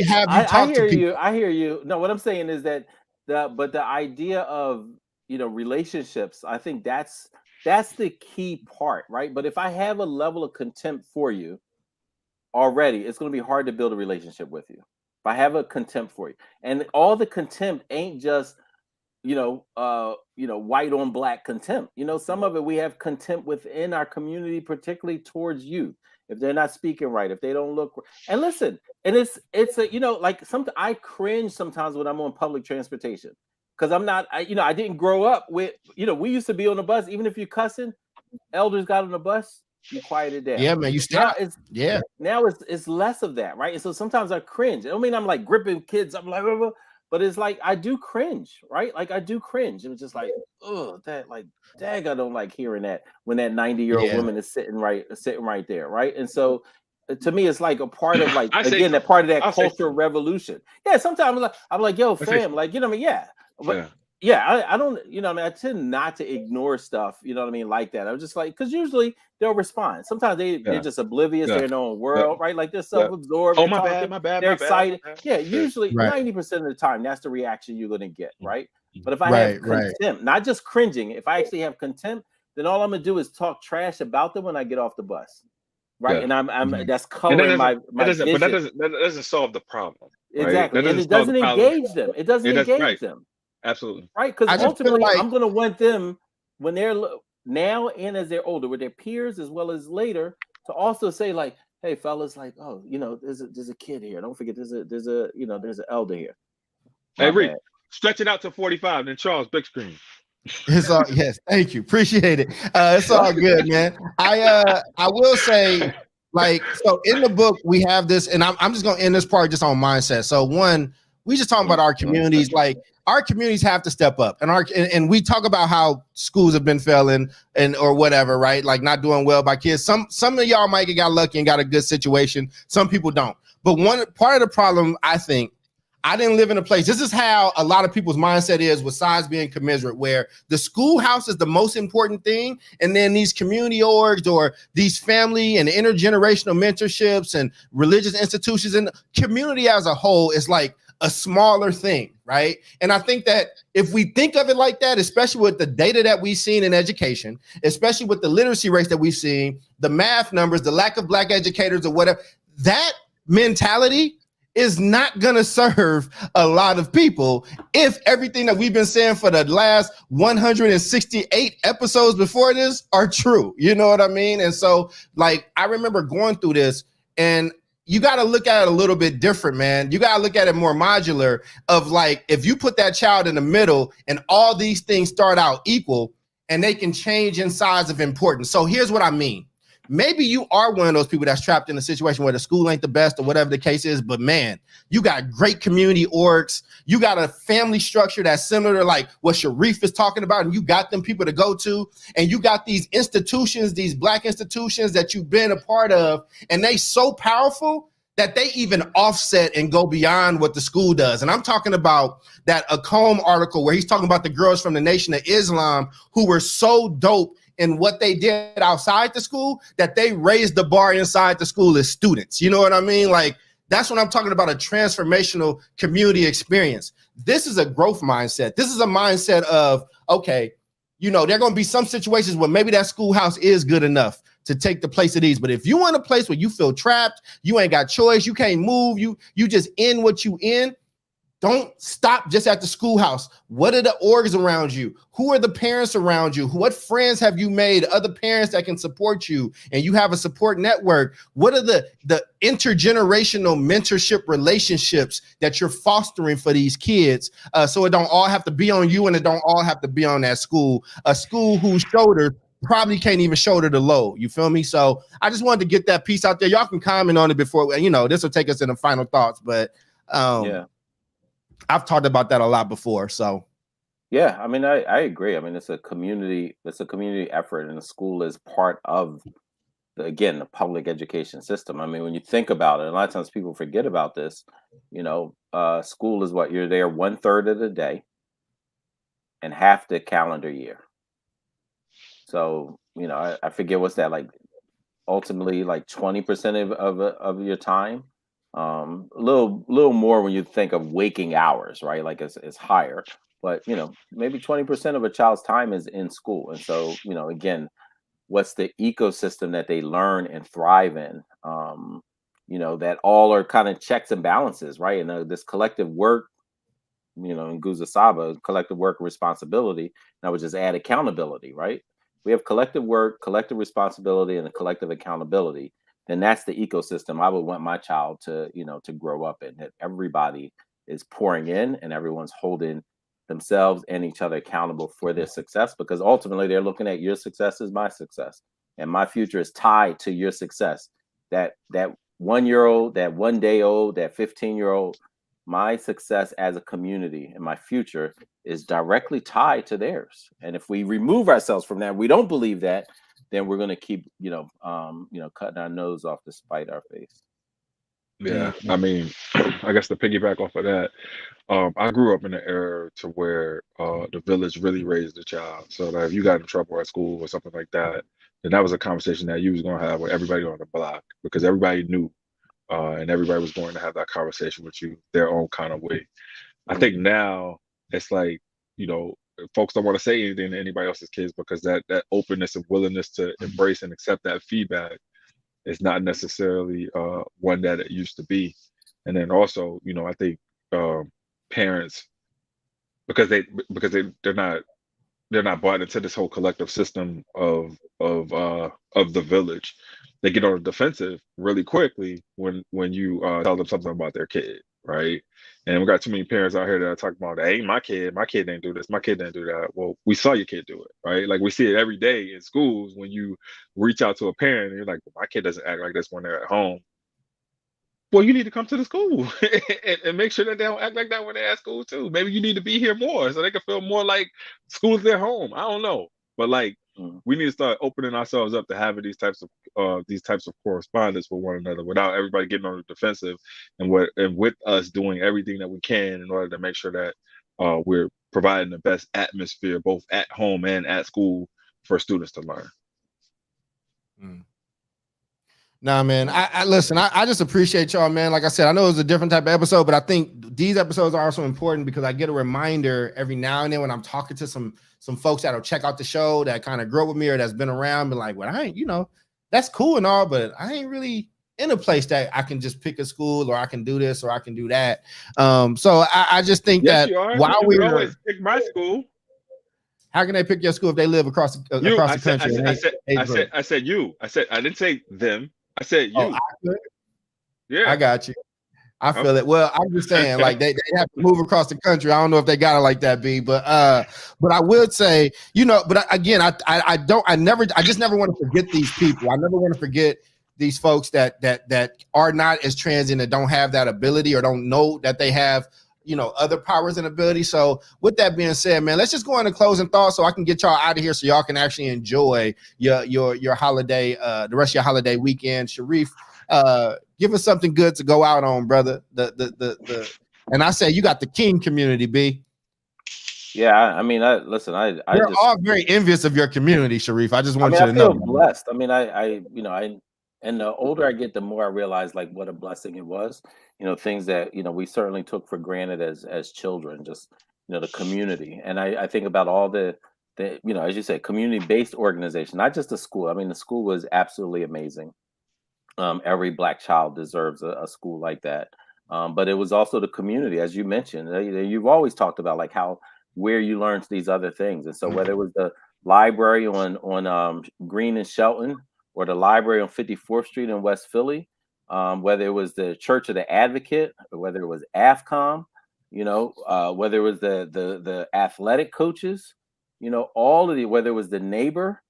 have you talk to people. I hear you. No, what I'm saying is that the idea of, relationships, I think that's the key part, right? But if I have a level of contempt for you already, it's going to be hard to build a relationship with you. If I have a contempt for you, and all the contempt ain't just, white on black contempt. Some of it we have contempt within our community, particularly towards youth. If they're not speaking right, if they don't look, and listen, and it's like something I cringe sometimes when I'm on public transportation, because I'm not, I didn't grow up with, we used to be on the bus, even if you're cussing, elders got on the bus, you quieted down. Yeah, man, you stop. Now it's less of that, right? And so sometimes I cringe. I don't mean I'm like gripping kids. I'm like, but it's like I do cringe, right? Like I do cringe. It was just like, oh, that like, dang, I don't like hearing that when that 90-year-old woman is sitting right there, right? And so to me, it's like a part of like that part of that cultural revolution. Yeah, sometimes I'm like, yo, fam, like but. Yeah, I don't, I tend not to ignore stuff, like that. I'm just like, because usually they'll respond. Sometimes they're just oblivious, they're in their own world, right? Like they're self-absorbed. Oh, my bad. They're excited. Yeah, usually 90% of the time, that's the reaction you're going to get, right? But if I have contempt, not just cringing, if I actually have contempt, then all I'm going to do is talk trash about them when I get off the bus, right? And I'm that's coloring my vision. But that doesn't solve the problem. Right? Exactly, and it doesn't engage them. It doesn't engage them. Absolutely. Right. Because ultimately, I'm going to want them when they're now and as they're older with their peers as well as later to also say like, hey, fellas, like, oh, there's a kid here. Don't forget there's an elder here. Hey, Reed, stretch it out to 45. Then Charles, big screen. It's all yes. Thank you. Appreciate it. It's all good, man. I will say, like, so in the book we have this, and I'm just going to end this part just on mindset. So one, we just talking about our communities, like our communities have to step up, and we talk about how schools have been failing or whatever, right? Like not doing well by kids. Some of y'all might get got lucky and got a good situation. Some people don't. But one part of the problem, I think, I didn't live in a place. This is how a lot of people's mindset is with size being commensurate, where the schoolhouse is the most important thing. And then these community orgs or these family and intergenerational mentorships and religious institutions and community as a whole is like a smaller thing, right? And I think that if we think of it like that, especially with the data that we've seen in education, especially with the literacy rates that we've seen, the math numbers, the lack of Black educators or whatever, that mentality is not going to serve a lot of people if everything that we've been saying for the last 168 episodes before this are true. You know what I mean? And so, like, I remember going through this, and you got to look at it a little bit different, man. You got to look at it more modular of, like, if you put that child in the middle and all these things start out equal and they can change in size of importance. So here's what I mean. Maybe you are one of those people that's trapped in a situation where the school ain't the best or whatever the case is, but man, you got great community orgs. You got a family structure that's similar to like what Sharif is talking about, and you got them people to go to, and you got these institutions, these Black institutions that you've been a part of, and they so powerful that they even offset and go beyond what the school does. And I'm talking about that Acomb article where he's talking about the girls from the Nation of Islam who were so dope in what they did outside the school that they raised the bar inside the school as students. You know what I mean? Like, that's what I'm talking about, a transformational community experience. This is a growth mindset. This is a mindset of, okay, you know, there are going to be some situations where maybe that schoolhouse is good enough to take the place of these. But if you want a place where you feel trapped, you ain't got choice, you can't move, you just in what you in, don't stop just at the schoolhouse. What are the orgs around you? Who are the parents around you? What friends have you made? Other parents that can support you, and you have a support network. What are the intergenerational mentorship relationships that you're fostering for these kids? So it don't all have to be on you, and it don't all have to be on that school. A school whose shoulders probably can't even shoulder the load. You feel me? So I just wanted to get that piece out there. Y'all can comment on it before, you know, this will take us into final thoughts, but yeah. I've talked about that a lot before. So yeah, I mean, I agree. I mean, it's a community effort, and the school is part of the public education system. I mean, when you think about it, a lot of times people forget about this, you know, school is what, you're there 1/3 of the day and half the calendar year. So, you know, I forget what's that, like ultimately like 20% of your time. A little more when you think of waking hours, right? Like it's higher, but you know, maybe 20% of a child's time is in school. And so, you know, again, what's the ecosystem that they learn and thrive in? You know, that all are kind of checks and balances, right? And this collective work, you know, in Guza Saba, collective work and responsibility. And I would just add accountability, right? We have collective work, collective responsibility, and a collective accountability. Then that's the ecosystem I would want my child to, you know, to grow up in. That everybody is pouring in and everyone's holding themselves and each other accountable for their success, because ultimately they're looking at your success as my success, and my future is tied to your success. That 1-year-old, that 1-day-old, that 15-year-old, my success as a community and my future is directly tied to theirs. And if we remove ourselves from that, we don't believe that, then we're going to keep, cutting our nose off to spite our face. Yeah, I mean, I guess to piggyback off of that, I grew up in an era to where the village really raised the child. So that if you got in trouble at school or something like that, then that was a conversation that you was going to have with everybody on the block, because everybody knew, and everybody was going to have that conversation with you their own kind of way. I think now it's like, you know, folks don't want to say anything to anybody else's kids because that openness and willingness to embrace and accept that feedback is not necessarily one that it used to be. And then also, you know, I think parents, because they're not bought into this whole collective system of the village, they get on the defensive really quickly when you tell them something about their kid, right? And we got too many parents out here that are talking about, that ain't my kid didn't do this, my kid didn't do that. Well, we saw your kid do it, right? Like we see it every day in schools when you reach out to a parent and you're like, well, my kid doesn't act like this when they're at home. Well, you need to come to the school and make sure that they don't act like that when they're at school too. Maybe you need to be here more so they can feel more like school is their home. I don't know. But like, Mhm. we need to start opening ourselves up to having these types of correspondence with one another without everybody getting on the defensive, and with us doing everything that we can in order to make sure that we're providing the best atmosphere both at home and at school for students to learn. Nah, man. I listen. I just appreciate y'all, man. Like I said, I know it was a different type of episode, but I think these episodes are also important because I get a reminder every now and then when I'm talking to some folks that'll check out the show that kind of grew up with me or that's been around, and like, well, I ain't, that's cool and all, but I ain't really in a place that I can just pick a school or I can do this or I can do that. So I just think Yes, that you are. while You can always pick my school. How can they pick your school if they live across the country? I said you. I didn't say them. I said you. I got you. I feel it. Well, I'm just saying, like they have to move across the country. I don't know if they got it like that, B. But I would say, but again, I just never want to forget these people. I never want to forget these folks that are not as transient and don't have that ability or don't know that they have other powers and abilities. So with that being said, man, let's just go into closing thoughts so I can get y'all out of here so y'all can actually enjoy your holiday, the rest of your holiday weekend. Sharif, give us something good to go out on, brother. And I say you got the King community, B. Yeah, I mean, we're all very envious of your community, Sharif. I just want you to know. I feel blessed. I mean, and the older I get, the more I realize like what a blessing it was. Things that we certainly took for granted as children, just the community. And I think about all the as you say, community-based organization, not just the school. I mean, the school was absolutely amazing. Every Black child deserves a school like that. But it was also the community, as you mentioned. You've always talked about like where you learned these other things. And so whether it was the library on Green and Shelton, or the library on 54th Street in West Philly, whether it was the Church of the Advocate, or whether it was AFCOM, whether it was the athletic coaches, all of whether it was the neighbor,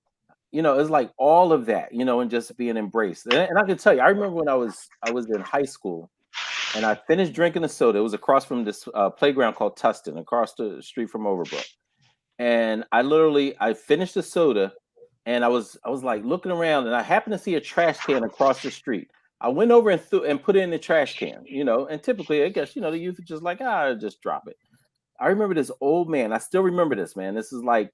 it's like all of that, and just being embraced. And I can tell you, I remember when I was in high school and I finished drinking a soda. It was across from this playground called Tustin, across the street from Overbrook. And I finished the soda and I was like looking around and I happened to see a trash can across the street. I went over and put it in the trash can, and typically I guess, the youth are just like, just drop it. I remember this old man. I still remember this, man. This is like,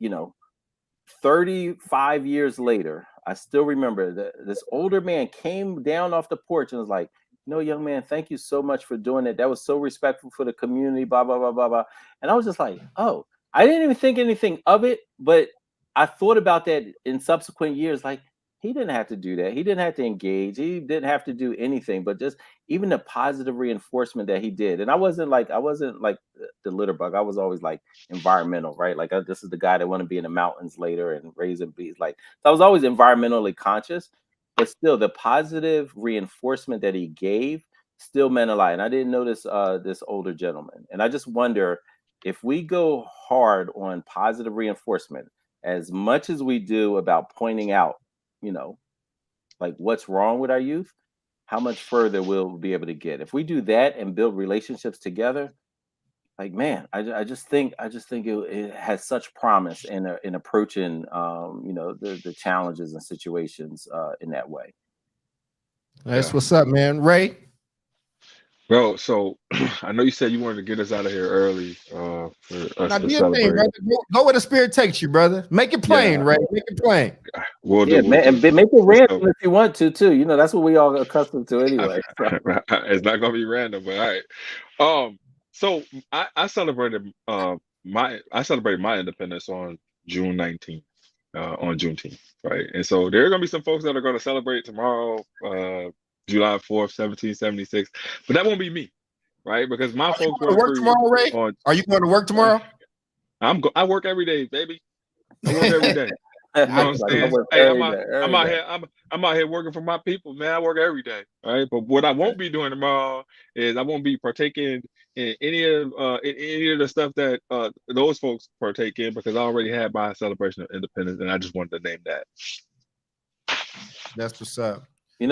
35 years later. I still remember that this older man came down off the porch and was like, young man, thank you so much for doing it. That was so respectful for the community, blah, blah, blah, blah, blah. And I was just like, oh, I didn't even think anything of it, but I thought about that in subsequent years. Like, he didn't have to do that. He didn't have to engage. He didn't have to do anything, but just even the positive reinforcement that he did. And I wasn't like the litter bug. I was always like environmental, right? Like this is the guy that want to be in the mountains later and raising bees. Like, so I was always environmentally conscious, but still the positive reinforcement that he gave still meant a lot. And I didn't notice this older gentleman. And I just wonder if we go hard on positive reinforcement as much as we do about pointing out, like what's wrong with our youth, how much further we'll be able to get. If we do that and build relationships together, like, man, I just think it has such promise in approaching, the challenges and situations in that way. That's what's up, man. Ray? Bro, so I know you said you wanted to get us out of here early for us now, to celebrate. Thing, brother. Go where the spirit takes you, brother. Make it plain, Ray. Make it plain. We'll do. And make it random if you want to, too. That's what we all accustomed to anyway. So. It's not going to be random, but all right. So I celebrated my independence on June 19th, on Juneteenth, right? And so there are going to be some folks that are going to celebrate tomorrow, July 4th, 1776, but that won't be me, right? Because my folks going to work tomorrow, Ray? Are you going to work tomorrow? I work every day, baby. I work every day. You know what I'm saying? Hey, I'm out here working for my people, man. I work every day, right? But what I won't be doing tomorrow is I won't be partaking in any of the stuff that those folks partake in, because I already had my celebration of independence, and I just wanted to name that. That's what's up.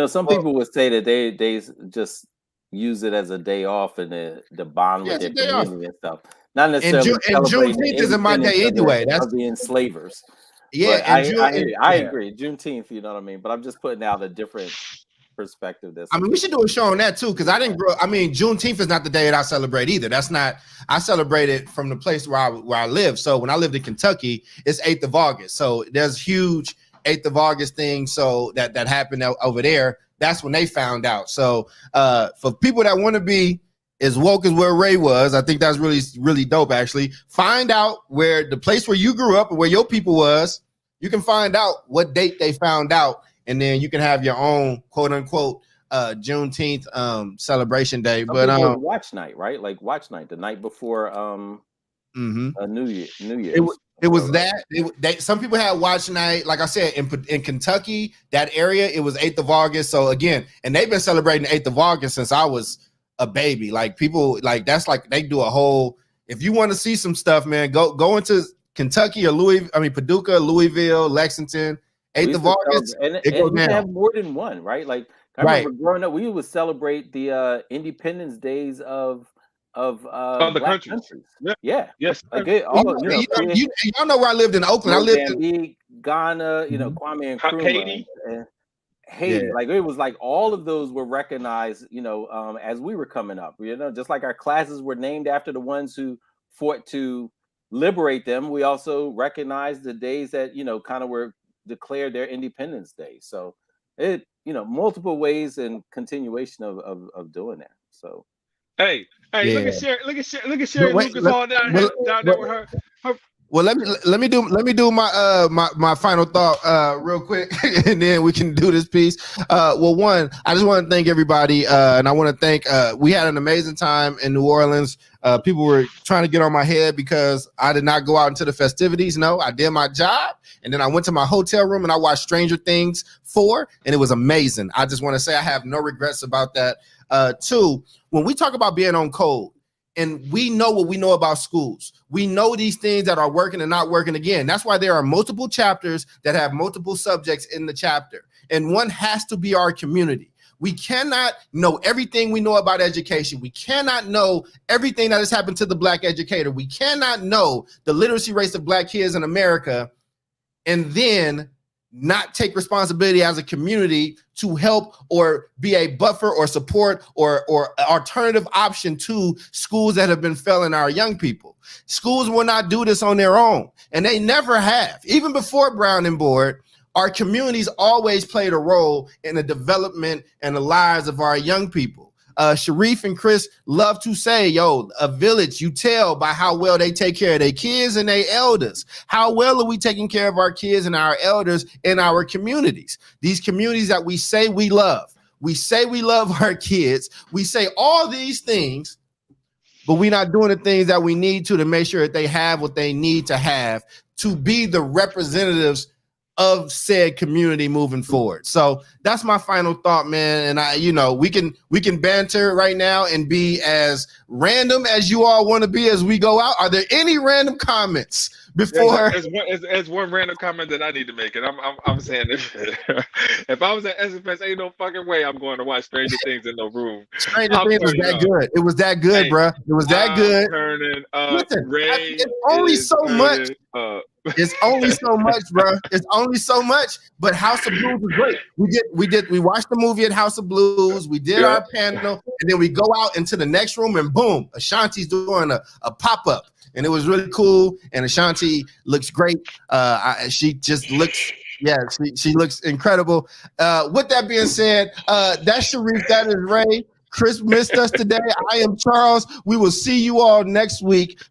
Some people would say that they just use it as a day off and the bond with their community and stuff. Not necessarily. And Juneteenth isn't my day anyway. That's the enslavers. Yeah, But and June, I yeah. agree. Juneteenth, you know what I mean? But I'm just putting out a different perspective. I mean, we should do a show on that too, because I didn't grow. I mean, Juneteenth is not the day that I celebrate either. That's not. I celebrate it from the place where I live. So when I lived in Kentucky, it's 8th of August. So there's huge 8th of August thing. So that happened over there. That's when they found out. So for people that want to be as woke as where Ray was, I think that's really, really dope. Actually, find out where the place where you grew up and where your people was. You can find out what date they found out, and then you can have your own quote unquote Juneteenth celebration day. But watch night, right? Like watch night the night before a New Year. It was that some people had watch night. Like I said, in Kentucky, that area, it was 8th of August. So again, and they've been celebrating 8th of August since I was a baby. Like people, like that's like they do a whole. If you want to see some stuff, man, go into Kentucky or Paducah, Louisville, Lexington. 8th of August, and we have more than one, right? Like I remember growing up, we would celebrate the Independence Days of the countries. Yeah. Yes. Like y'all know where I lived in Oakland. I lived in Ghana, Kwame Nkrumah, Haiti. Haiti. Like it was like all of those were recognized, as we were coming up. Just like our classes were named after the ones who fought to liberate them. We also recognized the days that kind of were declared their Independence Day. So it multiple ways and continuation of doing that. So hey, look at Sherry Lucas all down there with her. Well, let me do my final thought real quick, and then we can do this piece. Well, one, I just want to thank everybody, and I want to thank. We had an amazing time in New Orleans. People were trying to get on my head because I did not go out into the festivities. No, I did my job, and then I went to my hotel room and I watched Stranger Things 4, and it was amazing. I just want to say I have no regrets about that. Two, when we talk about being on code, and we know what we know about schools, we know these things that are working and not working. Again, that's why there are multiple chapters that have multiple subjects in the chapter, and one has to be our community. We cannot know everything we know about education. We cannot know everything that has happened to the Black educator. We cannot know the literacy rates of Black kids in America and then not take responsibility as a community to help or be a buffer or support or alternative option to schools that have been failing our young people. Schools will not do this on their own, and they never have. Even before Brown and Board, our communities always played a role in the development and the lives of our young people. Sharif and Chris love to say, a village you tell by how well they take care of their kids and their elders. How well are we taking care of our kids and our elders in our communities? These communities that we say we love. We say we love our kids. We say all these things, but we're not doing the things that we need to make sure that they have what they need to have to be the representatives of said community moving forward. So that's my final thought, man. And we can banter right now and be as random as you all want to be as we go out. Are there any random comments before? There's one random comment that I need to make, and I'm saying this. If I was at SFS, ain't no fucking way I'm going to watch Stranger Things in no room. Stranger Things was that good. It was that good, bro. It was that good. Listen, Ray, it's only so much. It's only so much, bro. It's only so much. But House of Blues was great. We watched the movie at House of Blues. We did our panel, and then we go out into the next room, and boom, Ashanti's doing a pop-up. And it was really cool. And Ashanti looks great. She just looks, she looks incredible. With that being said, that's Sharif, that is Ray. Chris missed us today. I am Charles. We will see you all next week.